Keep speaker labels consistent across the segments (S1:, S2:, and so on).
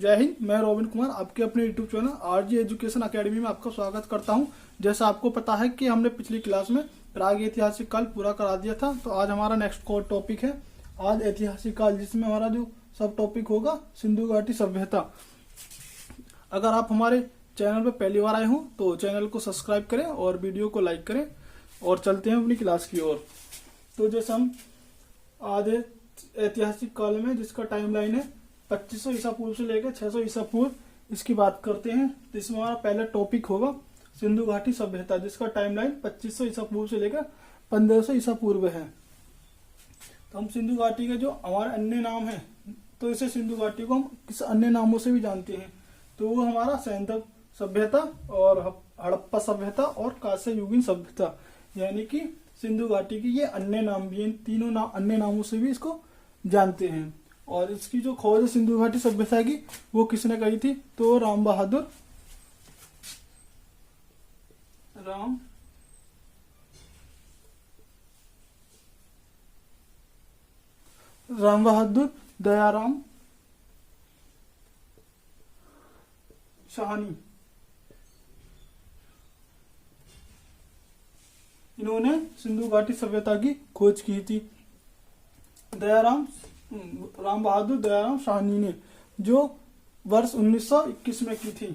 S1: जय हिंद। मैं रोबिन कुमार आपके अपने YouTube channel RG education academy में आपका स्वागत करता हूं। जैसा आपको पता है कि हमने पिछली क्लास में प्राग ऐतिहासिक काल पूरा करा दिया था, तो आज हमारा नेक्स्ट कोर टॉपिक है आज ऐतिहासिक काल, जिसमें हमारा जो सब टॉपिक होगा सिंधु घाटी सभ्यता। अगर आप हमारे चैनल पर पहली बार आए हों तो चैनल को सब्सक्राइब करें और वीडियो को लाइक करें और चलते हैं अपनी क्लास की ओर। तो जैसे हम आज ऐतिहासिक काल में जिसका टाइमलाइन है 2500 ईसा पूर्व से लेकर 600 ईसा पूर्व, इसकी बात करते हैं। तो इसमें हमारा पहला टॉपिक होगा सिंधु घाटी सभ्यता, जिसका टाइमलाइन 2500 ईसा पूर्व से लेकर 1500 ईसा पूर्व है। तो हम सिंधु घाटी के जो हमारे अन्य नाम है, तो इसे सिंधु घाटी को हम किस अन्य नामों से भी जानते हैं, तो वो हमारा सैंधव सभ्यता और हड़प्पा सभ्यता और कांस्य युगीन सभ्यता, यानी कि सिंधु घाटी की ये अन्य नाम भी हैं। तीनों अन्य नामों से भी इसको जानते हैं। और इसकी जो खोज है सिंधु घाटी सभ्यता की, वो किसने करी थी, तो राम बहादुर दयाराम साहनी, इन्होंने सिंधु घाटी सभ्यता की खोज की थी। राम बहादुर दयाराम साहनी ने, जो वर्ष 1921 में की थी।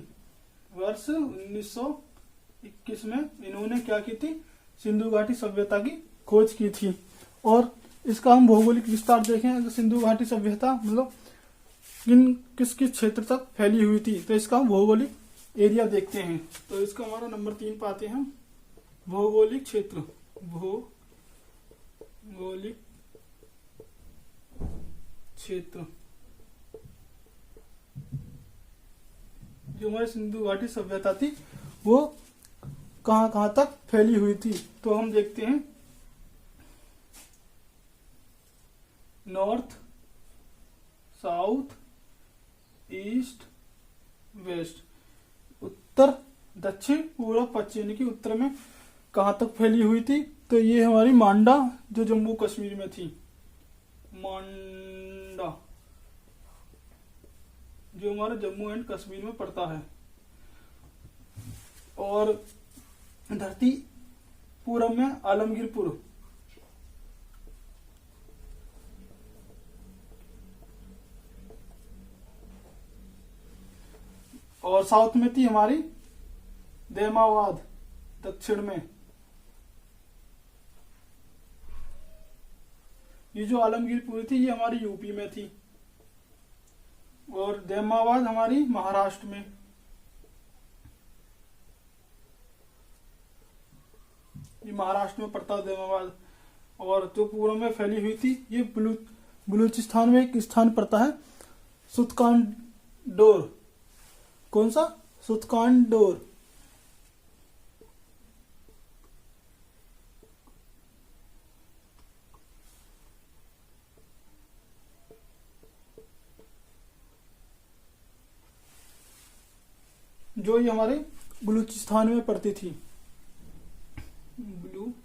S1: वर्ष 1921 में इन्होंने क्या की थी, सिंधु घाटी सभ्यता की खोज की थी। और इसका हम भौगोलिक विस्तार देखें, अगर सिंधु घाटी सभ्यता मतलब किस किस क्षेत्र तक फैली हुई थी, तो इसका हम भौगोलिक एरिया देखते हैं। तो इसका हमारा नंबर 3 पाते हैं, भौगोलिक क्षेत्र। भौगोलिक क्षेत्र जो हमारी सिंधु घाटी सभ्यता थी वो कहां कहां तक फैली हुई थी, तो हम देखते हैं नॉर्थ, साउथ, ईस्ट, वेस्ट, उत्तर, दक्षिण, पूर्व, पश्चिम, यानी कि उत्तर में कहां तक फैली हुई थी, तो ये हमारी मांडा जो जम्मू कश्मीर में थी, मांडा जो हमारा जम्मू एंड कश्मीर में पड़ता है। और धरती पूरब में आलमगीरपुर, और साउथ में थी हमारी देमावाद, दक्षिण में। ये जो आलमगीरपुर थी ये हमारी यूपी में थी, और देमावाद हमारी महाराष्ट्र में। ये महाराष्ट्र में पड़ता है देमावाद। और जो पूर्व में फैली हुई थी ये बलूचिस्तान में एक स्थान पड़ता है, सुतकांडोर। कौन सा? सुतकांडोर। जो ये हमारे बलूचिस्तान में पड़ती थी, बलूचिस्तान।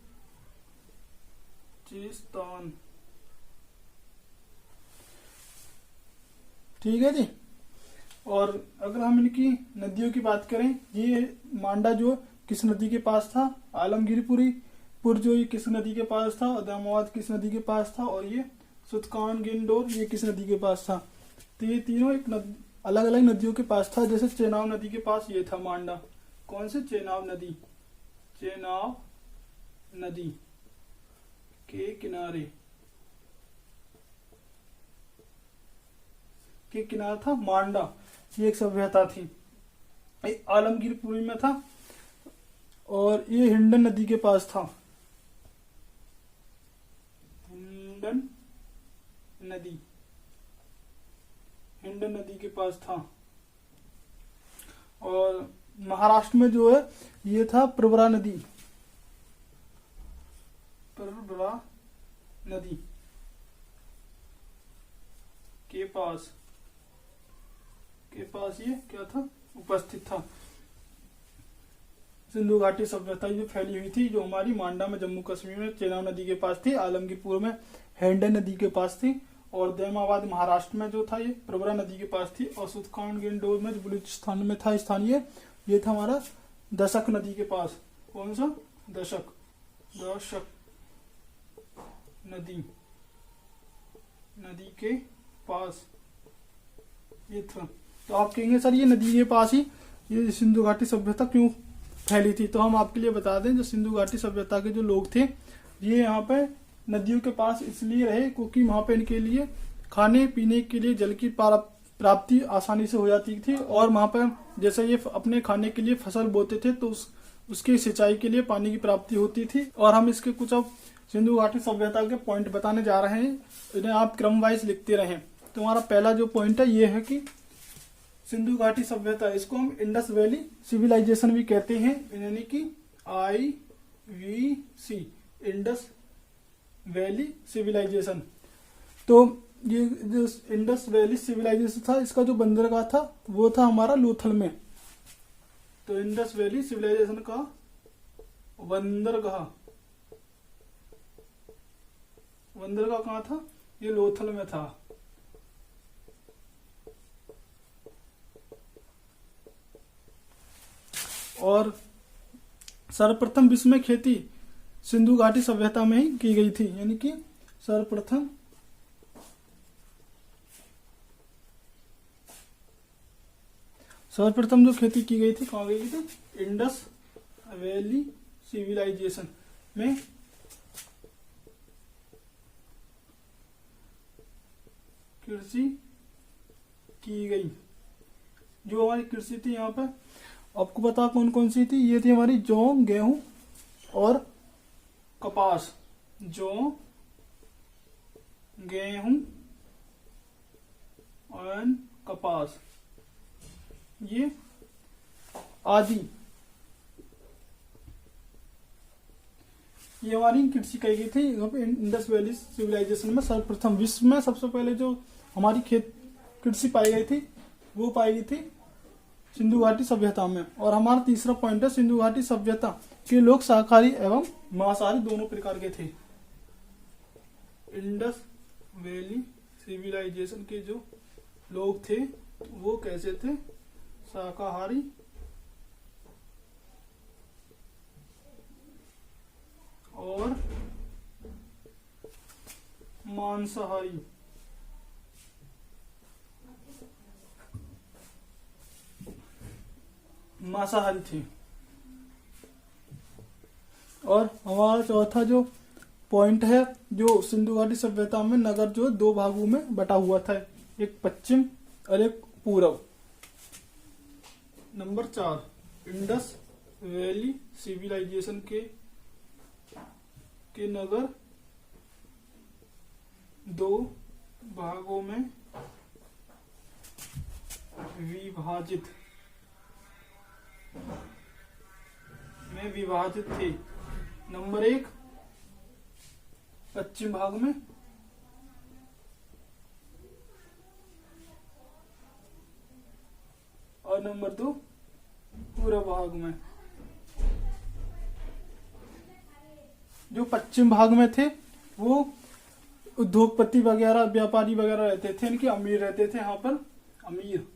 S1: ठीक है जी। और अगर हम इनकी नदियों की बात करें, ये मांडा जो किस नदी के पास था, आलमगीरपुर जो ये किस नदी के पास था, और दामावाद किस नदी के पास था, और ये सुतकानगिंडोर ये किस नदी के पास था। तो ये तीनों एक अलग अलग नदियों के पास था। जैसे चेनाब नदी के पास ये था मांडा। कौन से? चेनाब नदी। चेनाब नदी के किनारे था मांडा, ये एक सभ्यता थी। आलमगीरपुर में था, और ये हिंडन नदी के पास था। हिंडन नदी के पास था। और महाराष्ट्र में जो है ये था प्रवरा नदी के पास ये क्या था, उपस्थित था। सिंधु घाटी सभ्यता जो फैली हुई थी, जो हमारी मांडा में जम्मू कश्मीर में चेनाब नदी के पास थी, आलमगीरपुर में हेंडन नदी के पास थी, और दैमाबाद महाराष्ट्र में जो था ये प्रवरा नदी के पास थी, और सुतकानगेंडोर में जो बलूचिस्तान में था स्थानीय, ये था हमारा दशक नदी के पास। कौन सा? दशक नदी के पास ये था। तो आप कहेंगे सर ये नदी के पास ही ये सिंधु घाटी सभ्यता क्यों फैली थी? तो हम आपके लिए बता दें, जो सिंधु घाटी सभ्यता के जो लोग थे ये यहाँ पे नदियों के पास इसलिए रहे क्योंकि वहां पे इनके लिए खाने पीने के लिए जल की प्राप्ति आसानी से हो जाती थी, और वहां पर जैसे ये अपने खाने के लिए फसल बोते थे तो उसकी सिंचाई के लिए पानी की प्राप्ति होती थी। और हम इसके कुछ अब सिंधु घाटी सभ्यता के पॉइंट बताने जा रहे हैं, इन्हें आप क्रम वाइज लिखते रहें। तो हमारा पहला जो पॉइंट है ये है कि सिंधु घाटी सभ्यता, इसको हम इंडस वैली सिविलाइजेशन भी कहते हैं, यानी कि IVC, इंडस वैली सिविलाइजेशन। तो ये जो इंडस वैली सिविलाइजेशन था, इसका जो बंदरगाह था वो था हमारा लोथल में। तो इंडस वैली सिविलाइजेशन का बंदरगाह कहाँ था? ये लोथल में था। और सर्वप्रथम विश्व में खेती सिंधु घाटी सभ्यता में ही की गई थी, यानी कि सर्वप्रथम जो खेती की गई थी कहाँ गई थी? इंडस वैली सिविलाइजेशन में। कृषि की गई। जो हमारी कृषि थी यहाँ पे आपको पता कौन कौन सी थी? ये थी हमारी जौ, गेहूं और कपास। जौ, गेहूं और कपास, ये आदि, ये हमारी कृषि कही गई थी इंडस वैली सिविलाइजेशन में। सर्वप्रथम विश्व में सबसे पहले जो हमारी कृषि पाई गई थी वो पाई गई थी सिंधु घाटी सभ्यता में। और हमारा तीसरा पॉइंट है, सिंधु घाटी सभ्यता के लोग शाकाहारी एवं मांसाहारी दोनों प्रकार के थे। इंडस वैली सिविलाइजेशन के जो लोग थे वो कैसे थे? शाकाहारी और मांसाहारी। थे। और हमारा चौथा जो पॉइंट है, जो सिंधु घाटी सभ्यता में नगर जो दो भागों में बटा हुआ था, एक पश्चिम और एक पूर्व। नंबर 4, इंडस वैली सिविलाइजेशन के नगर दो भागों में विभाजित थे। नंबर 1 पश्चिम भाग में, और नंबर 2 पूर्व भाग में। जो पश्चिम भाग में थे वो उद्योगपति वगैरह, व्यापारी वगैरह रहते थे, इनके अमीर रहते थे। यहाँ पर अमीर,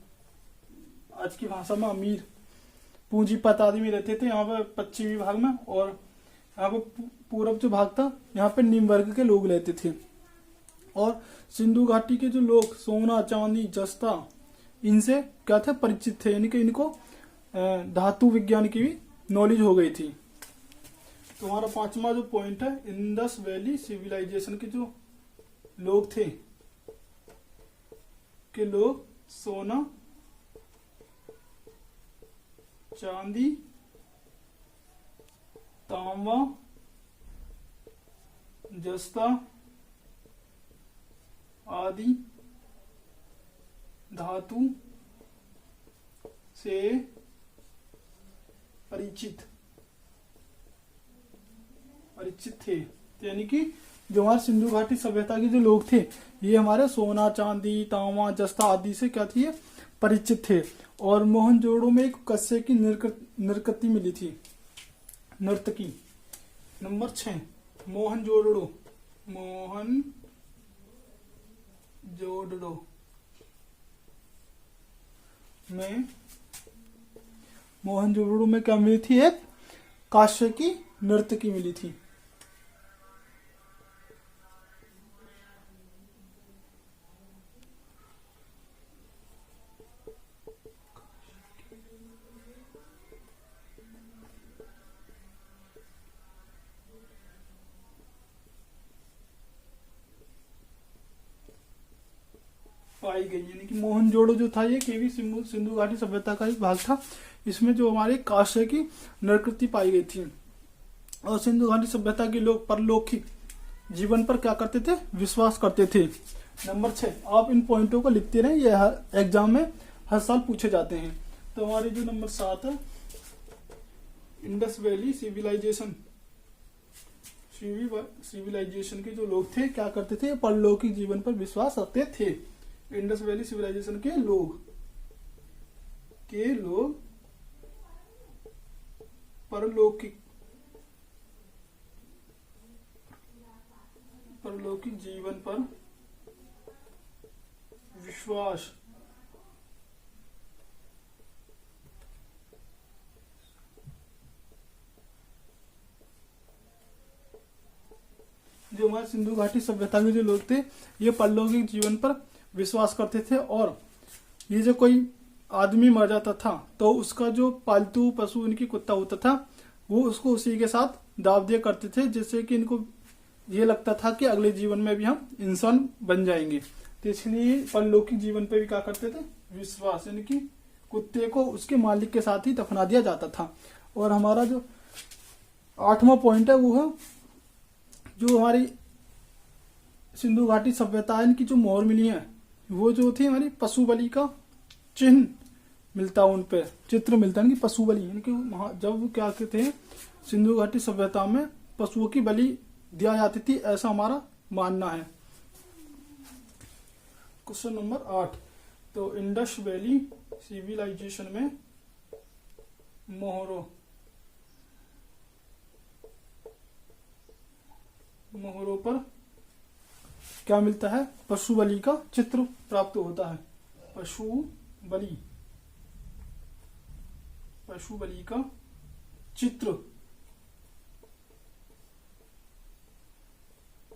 S1: आज की भाषा में अमीर, पूंजीपत आदमी रहते थे यहाँ पर पश्चिमी भाग में। और यहाँ पर पूर्व जो भाग था यहाँ पे निम्न वर्ग के लोग रहते थे। और सिंधु घाटी के जो लोग सोना, चांदी, जस्ता, इनसे क्या थे? परिचित थे, यानी कि इनको धातु विज्ञान की भी नॉलेज हो गई थी। तो हमारा 5वां जो पॉइंट है, इंडस वैली सिविलाइजेशन के जो लोग थे के लोग सोना, चांदी, तांबा, जस्ता आदि धातु से परिचित थे। यानी कि जो हमारे सिंधु घाटी सभ्यता के जो लोग थे ये हमारे सोना, चांदी, तांबा, जस्ता आदि से क्या थी? परिचित थे। और मोहनजोदड़ो में एक कस्से की नृत्यकी मिली थी, नर्तकी। नंबर 6 मोहनजोदड़ो जोड़ो में मोहनजोदड़ो में क्या मिली थी? एक कांस्य की नर्तकी मिली थी। पाई गई, यानी कि मोहनजोड़ो जो था ये केवी सिंधु घाटी सभ्यता का एक भाग था। इसमें जो हमारे कांस्य की नृकृति पाई गई थी। और सिंधु घाटी सभ्यता के लोग परलौकिक जीवन पर क्या करते थे? विश्वास करते थे। नंबर 6, आप इन पॉइंटों को लिखते रहें, ये एग्जाम में हर साल पूछे जाते हैं। तो हमारे जो नंबर 7 है, इंडस वैली सिविलाइजेशन। सिविलाइजेशन के जो लोग थे क्या करते थे? परलौकिक जीवन पर विश्वास रखते थे। इंडस वैली सिविलाइजेशन के लोग परलौकिक जीवन पर विश्वास जो हमारे सिंधु घाटी सभ्यता के जो लोग थे ये परलौकिक जीवन पर विश्वास करते थे। और ये जो कोई आदमी मर जाता था तो उसका जो पालतू पशु इनकी कुत्ता होता था वो उसको उसी के साथ दाव दिया करते थे, जिससे कि इनको ये लगता था कि अगले जीवन में भी हम इंसान बन जाएंगे। तो इसलिए परलौकिक जीवन पे भी क्या करते थे? विश्वास, यानी कि कुत्ते को उसके मालिक के साथ ही दफना दिया जाता था। और हमारा जो 8वां पॉइंट है वो है जो हमारी सिंधु घाटी सभ्यता है, इनकी जो मोहर मिली है वो जो थी हमारी पशु बलि का चिन्ह मिलता, उन पे चित्र मिलता है कि पशु बलि, यानी कि जब क्या कहते हैं सिंधु घाटी सभ्यता में पशुओं की बलि दिया जाती थी, ऐसा हमारा मानना है। क्वेश्चन नंबर 8, तो इंडस वैली सिविलाइजेशन में मोहरों पर क्या मिलता है? पशु बलि का चित्र प्राप्त होता है। पशु बलि का चित्र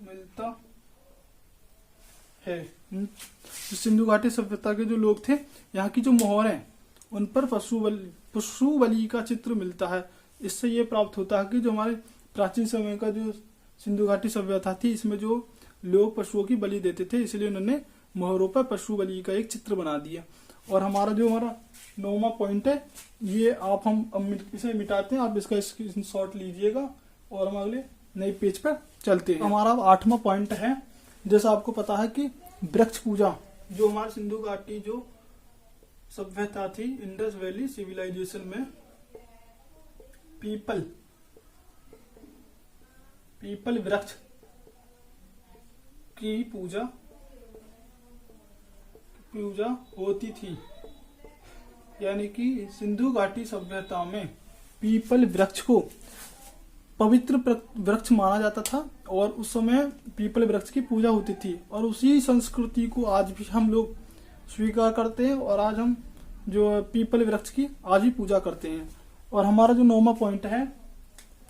S1: मिलता है। सिंधु घाटी सभ्यता के जो लोग थे, यहाँ की जो मोहर हैं उन पर पशु बलि का चित्र मिलता है। इससे ये प्राप्त होता है कि जो हमारे प्राचीन समय का जो सिंधु घाटी सभ्यता थी इसमें जो लोग पशुओं की बलि देते थे, इसलिए उन्होंने मोहरों पर पशु बलि का एक चित्र बना दिया। और हमारा 9वां पॉइंट है ये हम इसे मिटाते हैं, आप इसका स्क्रीनशॉट लीजिएगा और हम अगले नए पेज पर चलते हैं। हमारा 8वां पॉइंट है, जैसा आपको पता है कि वृक्ष पूजा, जो हमारे सिंधु घाटी जो सभ्यता थी इंडस वैली सिविलाइजेशन में पीपल वृक्ष की पूजा होती थी। यानी कि सिंधु घाटी सभ्यता में पीपल वृक्ष को पवित्र वृक्ष माना जाता था और उस समय पीपल वृक्ष की पूजा होती थी। और उसी संस्कृति को आज भी हम लोग स्वीकार करते हैं और आज हम जो पीपल वृक्ष की आज भी पूजा करते हैं। और हमारा जो 9वां पॉइंट है,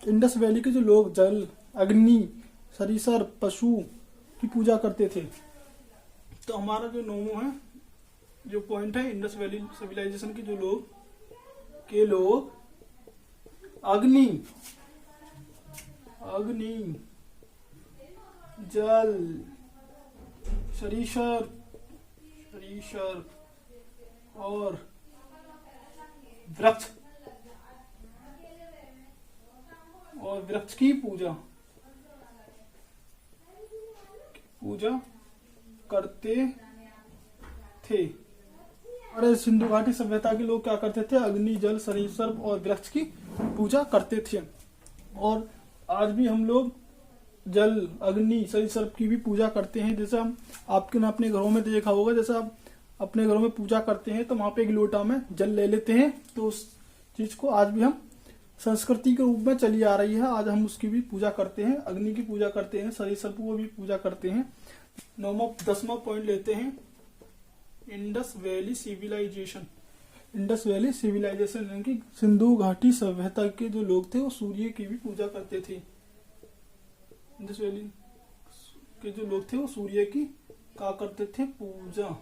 S1: इंडस वैली के जो लोग जल, अग्नि, सरीसर, पशु की पूजा करते थे। तो हमारा जो 9वां है जो पॉइंट है, इंडस वैली सिविलाइजेशन के जो लोग अग्नि, जल, सरीसर और वृक्ष की पूजा करते थे। अरे सिंधु घाटी सभ्यता के लोग क्या करते थे? अग्नि, जल, सरीसर और वृक्ष की पूजा करते थे। और आज भी हम लोग जल, अग्नि, सरीसर की भी पूजा करते हैं। जैसे हम आपने अपने घरों में देखा होगा, जैसे आप अपने घरों में पूजा करते हैं तो वहां पे एक लोटा में जल ले लेते हैं। तो उस चीज को आज भी हम संस्कृति के रूप में चली आ रही है, आज हम उसकी भी पूजा करते हैं, अग्नि की पूजा करते हैं, सरीसर को भी पूजा करते हैं। 10वां पॉइंट लेते हैं, Indus valley civilisation. Indus valley civilisation यानी कि सिंधु घाटी सभ्यता के जो लोग थे वो सूर्य की भी पूजा करते थे। इंडस वैली के जो लोग थे वो सूर्य की क्या करते थे, पूजा।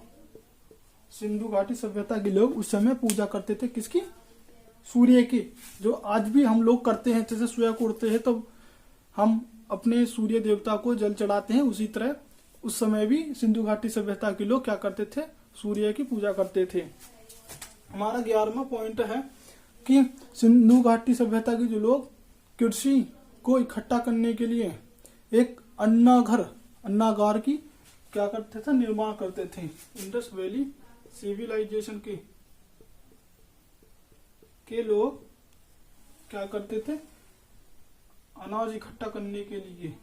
S1: सिंधु घाटी सभ्यता के लोग उस समय पूजा करते थे किसकी, सूर्य की। जो आज भी हम लोग करते हैं, जैसे सूर्य को उड़ते हैं तो हम अपने सूर्य देवता को जल चढ़ाते हैं, उसी तरह उस समय भी सिंधु घाटी सभ्यता के लोग क्या करते थे, सूर्य की पूजा करते थे। हमारा 11वां पॉइंट है कि सिंधु घाटी सभ्यता के जो लोग कृषि को इकट्ठा करने के लिए एक अन्नागार की क्या करते थे, निर्माण करते थे। इंडस वैली सिविलाइजेशन के लोग क्या करते थे, अनाज इकट्ठा करने के लिए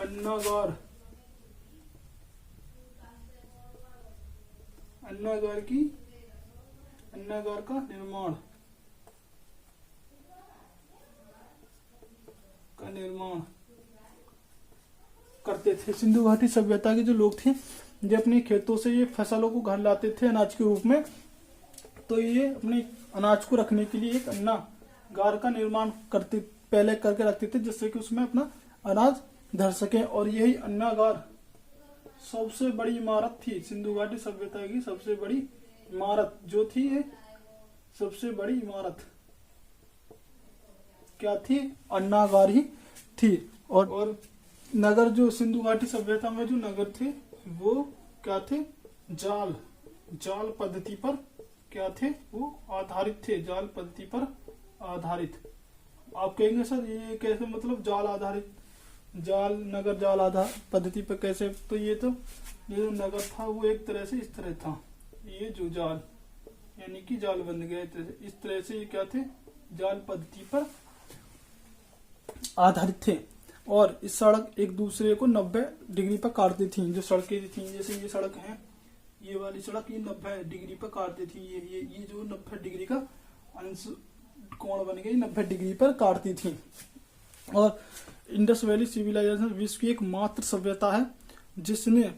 S1: अन्नागार का निर्माण करते थे। सिंधु घाटी सभ्यता के जो लोग थे, जो अपने खेतों से ये फसलों को घर लाते थे अनाज के रूप में, तो ये अपने अनाज को रखने के लिए एक अन्नागार का निर्माण पहले करके रखते थे, जिससे कि उसमें अपना अनाज धर सके। और यही अन्नागार सबसे बड़ी इमारत थी, सिंधु घाटी सभ्यता की सबसे बड़ी इमारत जो थी, ये सबसे बड़ी इमारत क्या थी, अन्नागार ही थी। और नगर, जो सिंधु घाटी सभ्यता में जो नगर थे वो क्या थे, जाल पद्धति पर क्या थे, वो आधारित थे, जाल पद्धति पर आधारित। आप कहेंगे सर ये कैसे, मतलब नगर जाल आधार पद्धति पर कैसे, तो ये जो नगर था वो एक तरह से इस तरह था, ये जो जाल यानी कि जाल बन गया इस तरह से, ये क्या थे, जाल पद्धति पर आधारित थे। और इस सड़क एक दूसरे को 90 डिग्री पर काटती थी। जो सड़कें थी, जैसे ये सड़क है, ये वाली सड़क, ये 90 डिग्री पर काटती थी, ये जो 90 डिग्री का अंश कोण बन गई, 90 डिग्री पर काटती थी। और इंडस वैली सिविलाइजेशन विश्व की एकमात्र सभ्यता है जिसने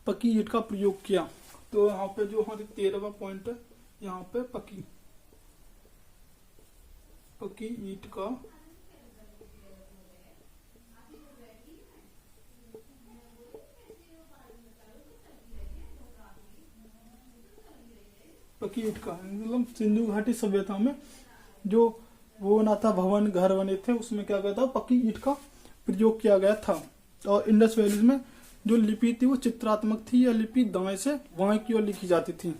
S1: पक्की ईंट का प्रयोग किया। तो यहाँ पे जो हमारे 13वां पॉइंट है, यहाँ पे पक्की ईंट का मतलब सिंधु घाटी सभ्यता में जो वो बना था, भवन घर बने थे, उसमें क्या गया था, पक्की ईंट का प्रयोग किया गया था। और इंडस वैली में जो लिपि थी वो चित्रात्मक थी, या लिपि दाएं से बाएं की ओर लिखी जाती थी।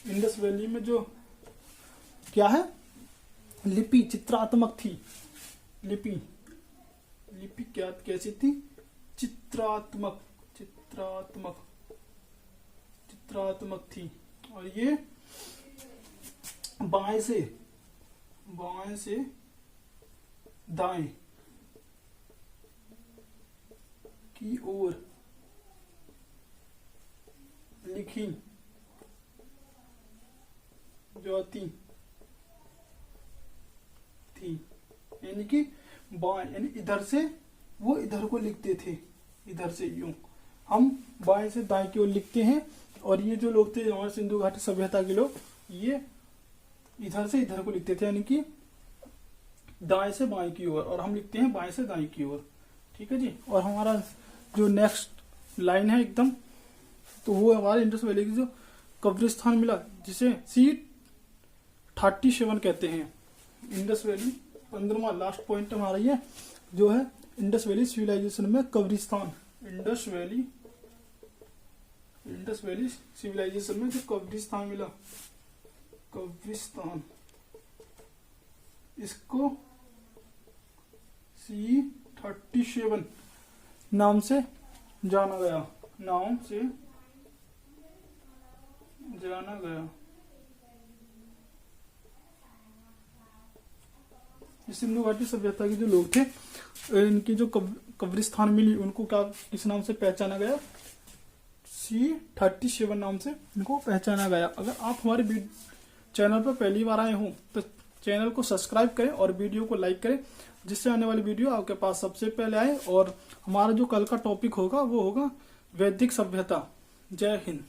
S1: इंडस वैली में जो क्या है, लिपि चित्रात्मक थी। लिपि क्या कैसी थी, चित्रात्मक थी। और ये बाएं से दाएं की ओर लिखी जाती थी, यानी कि बाएं, यानी इधर से वो इधर को लिखते थे, इधर से यूं हम बाएं से दाएं की ओर लिखते हैं। और ये जो लोग थे हमारे सिंधु घाटी सभ्यता के लोग, ये इधर से इधर को लिखते थे, यानी कि दाएं से बाएं की ओर, और हम लिखते हैं बाएं से दाएं की ओर। ठीक है जी। और हमारा जो नेक्स्ट लाइन है एकदम, तो वो हमारे इंडस वैली की जो कब्रिस्तान मिला, जिसे C37 कहते हैं। इंडस वैली 15वां लास्ट पॉइंट हमारा ये जो है, इंडस वैली सिविलाइजेशन में कब्रिस्तान। इंडस वैली सिविलाइजेशन में जो कब्रिस्तान मिला, कब्रिस्तान, इसको C37 नाम से जाना गया। सिंधु घाटी सभ्यता के जो लोग थे, इनकी जो कब्रिस्तान मिली, उनको क्या किस नाम से पहचाना गया, C37 नाम से इनको पहचाना गया। अगर आप हमारे चैनल पर पहली बार आए हों तो चैनल को सब्सक्राइब करें और वीडियो को लाइक करें, जिससे आने वाली वीडियो आपके पास सबसे पहले आए। और हमारा जो कल का टॉपिक होगा वो होगा वैदिक सभ्यता। जय हिंद।